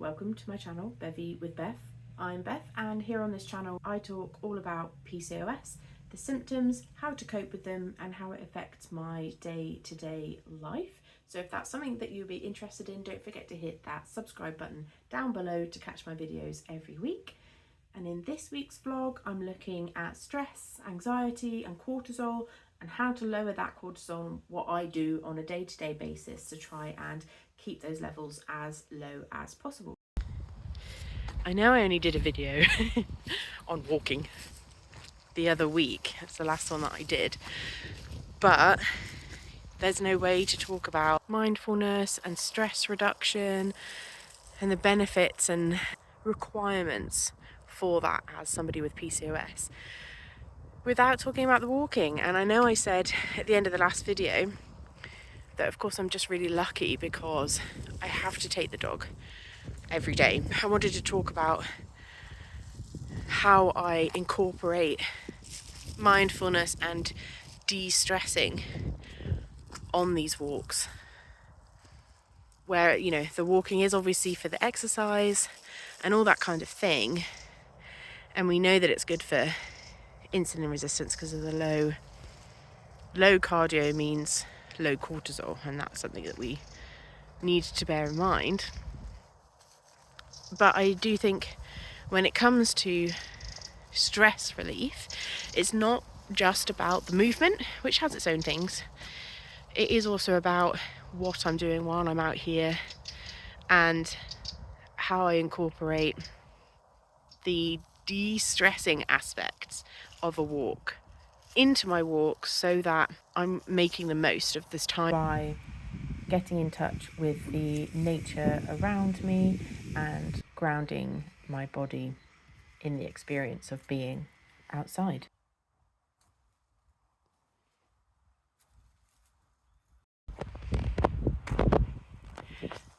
welcome to my channel, Bevvy with Beth. I'm Beth, and here on this channel I talk all about PCOS, the symptoms, how to cope with them, and how it affects my day-to-day life. So if that's something that you'll be interested in, don't forget to hit that subscribe button down below to catch my videos every week. And in this week's vlog, I'm looking at stress, anxiety, and cortisol, and how to lower that cortisol, and what I do on a day-to-day basis to try and keep those levels as low as possible. I know I only did a video on walking the other week. That's the last one that I did. But there's no way to talk about mindfulness and stress reduction and the benefits and requirements for that as somebody with PCOS without talking about the walking. And I know I said at the end of the last video that of course I'm just really lucky because I have to take the dog every day. I wanted to talk about how I incorporate mindfulness and de-stressing on these walks, where, you know, the walking is obviously for the exercise and all that kind of thing, and we know that it's good for insulin resistance because of the low cardio means low cortisol, and that's something that we need to bear in mind. But I do think when it comes to stress relief, it's not just about the movement, which has its own things. It is also about what I'm doing while I'm out here and how I incorporate the de-stressing aspects of a walk into my walk so that I'm making the most of this time by getting in touch with the nature around me and grounding my body in the experience of being outside.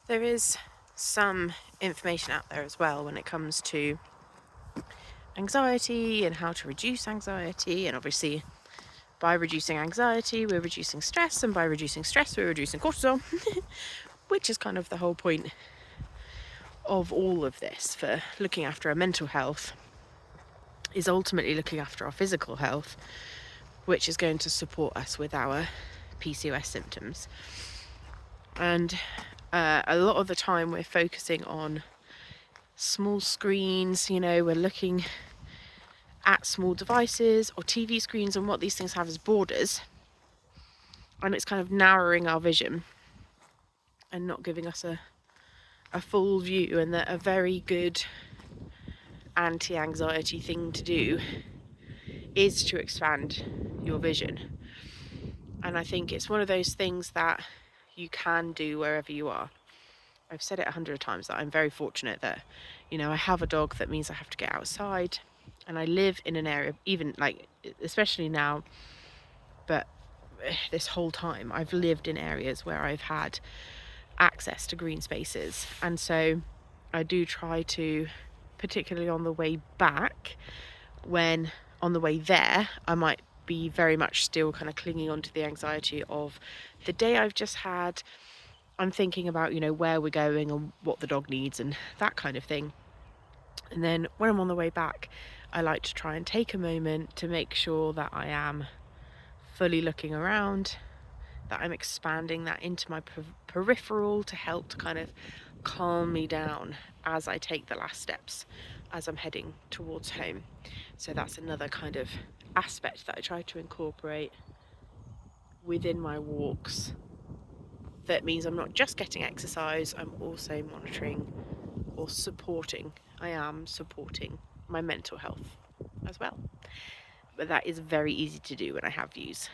There is some information out there as well when it comes to anxiety and how to reduce anxiety, and obviously by reducing anxiety we're reducing stress, and by reducing stress we're reducing cortisol which is kind of the whole point of all of this. For looking after our mental health is ultimately looking after our physical health, which is going to support us with our PCOS symptoms. And a lot of the time we're focusing on small screens, you know, we're looking at small devices or TV screens and what these things have as borders, and it's kind of narrowing our vision and not giving us a full view. And that a very good anti-anxiety thing to do is to expand your vision. And I think it's one of those things that you can do wherever you are. I've said it 100 times that I'm very fortunate that, you know, I have a dog. That means I have to get outside, and I live in an area, even like especially now, but this whole time I've lived in areas where I've had access to green spaces. And so I do try to, particularly on the way back, when on the way there I might be very much still kind of clinging on to the anxiety of the day I've just had. I'm thinking about, you know, where we're going and what the dog needs and that kind of thing. And then when I'm on the way back, I like to try and take a moment to make sure that I am fully looking around, that I'm expanding that into my peripheral to help to kind of calm me down as I take the last steps as I'm heading towards home. So that's another kind of aspect that I try to incorporate within my walks. That means I'm not just getting exercise, I'm also monitoring or supporting. I am supporting my mental health as well. But that is very easy to do when I have views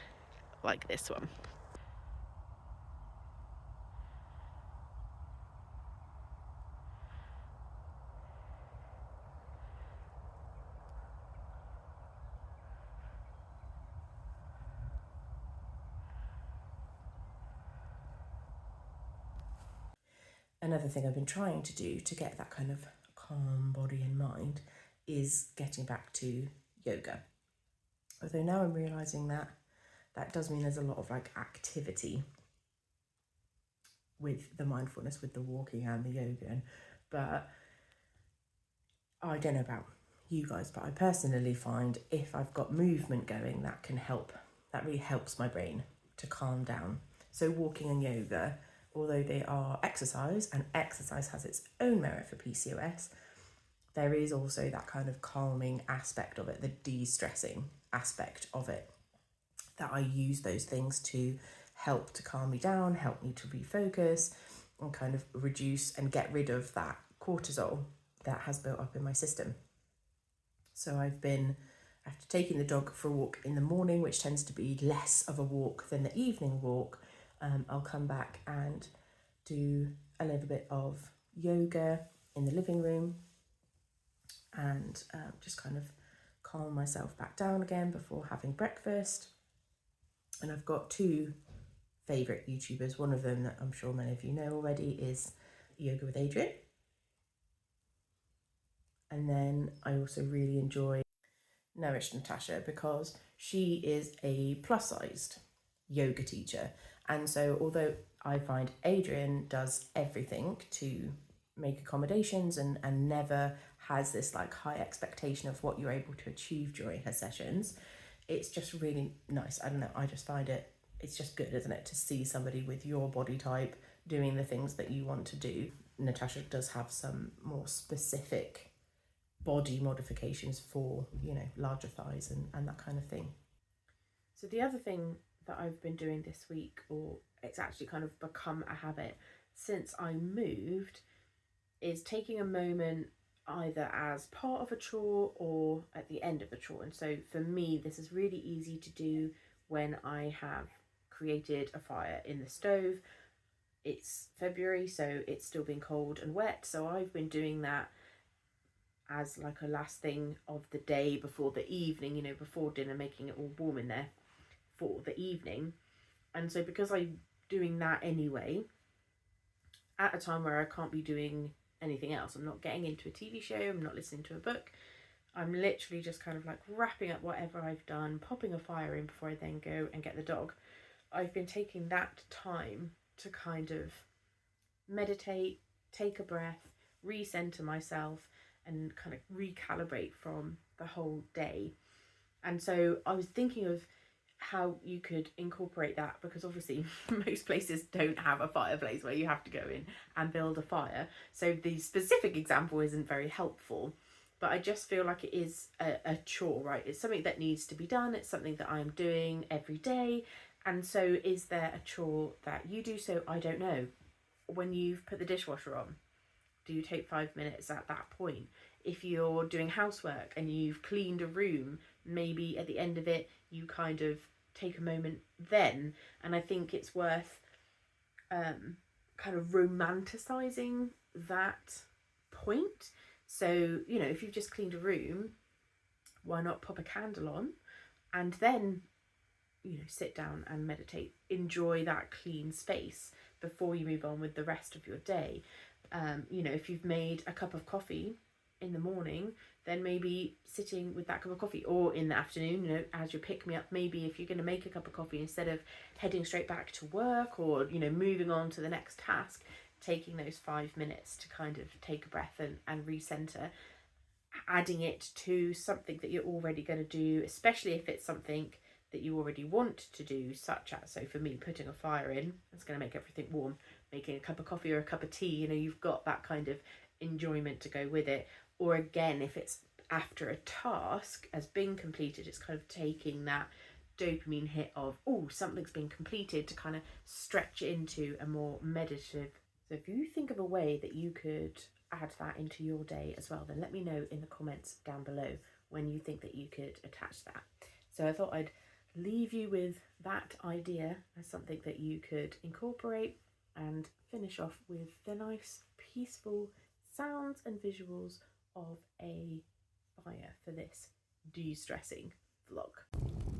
like this one. Another thing I've been trying to do to get that kind of calm body and mind is getting back to yoga. Although now I'm realising that that does mean there's a lot of like activity with the mindfulness, with the walking and the yoga, and but I don't know about you guys, but I personally find if I've got movement going, that can help. That really helps my brain to calm down. So walking and yoga, although they are exercise, and exercise has its own merit for PCOS, there is also that kind of calming aspect of it, the de-stressing aspect of it, that I use those things to help to calm me down, help me to refocus, and kind of reduce and get rid of that cortisol that has built up in my system. So after taking the dog for a walk in the morning, which tends to be less of a walk than the evening walk, I'll come back and do a little bit of yoga in the living room and just kind of calm myself back down again before having breakfast. And I've got two favourite YouTubers. One of them that I'm sure many of you know already is Yoga with Adriene. And then I also really enjoy Nourish Natasha because she is a plus-sized yoga teacher. And so although I find Adriene does everything to make accommodations and never has this like high expectation of what you're able to achieve during her sessions, it's just really nice. I don't know, I just find it's just good, isn't it, to see somebody with your body type doing the things that you want to do. Natasha does have some more specific body modifications for, you know, larger thighs and that kind of thing. So the other thing that I've been doing this week, or it's actually kind of become a habit since I moved, is taking a moment either as part of a chore or at the end of a chore. And so for me, this is really easy to do when I have created a fire in the stove. It's February, so it's still been cold and wet, so I've been doing that as like a last thing of the day before the evening, you know, before dinner, making it all warm in there for the evening. And so because I'm doing that anyway, at a time where I can't be doing anything else, I'm not getting into a TV show, I'm not listening to a book, I'm literally just kind of like wrapping up whatever I've done, popping a fire in before I then go and get the dog. I've been taking that time to kind of meditate, take a breath, recenter myself, and kind of recalibrate from the whole day. And so I was thinking of how you could incorporate that, because obviously most places don't have a fireplace where you have to go in and build a fire. So the specific example isn't very helpful, but I just feel like it is a chore, right? It's something that needs to be done. It's something that I'm doing every day. And so is there a chore that you do? So I don't know. When you've put the dishwasher on, do you take 5 minutes at that point? If you're doing housework and you've cleaned a room, maybe at the end of it you kind of take a moment then. And I think it's worth kind of romanticizing that point. So, you know, if you've just cleaned a room, why not pop a candle on and then, you know, sit down and meditate, enjoy that clean space before you move on with the rest of your day. You know, if you've made a cup of coffee in the morning, then maybe sitting with that cup of coffee, or in the afternoon, you know, as you pick me up, maybe if you're going to make a cup of coffee, instead of heading straight back to work or, you know, moving on to the next task, taking those 5 minutes to kind of take a breath and recenter, adding it to something that you're already going to do, especially if it's something that you already want to do, such as, so for me, putting a fire in, it's going to make everything warm. Making a cup of coffee or a cup of tea, you know, you've got that kind of enjoyment to go with it. Or again, if it's after a task has been completed, it's kind of taking that dopamine hit of, oh, something's been completed, to kind of stretch into a more meditative. So if you think of a way that you could add that into your day as well, then let me know in the comments down below when you think that you could attach that. So I thought I'd leave you with that idea as something that you could incorporate, and finish off with the nice peaceful sounds and visuals of a fire for this de-stressing vlog.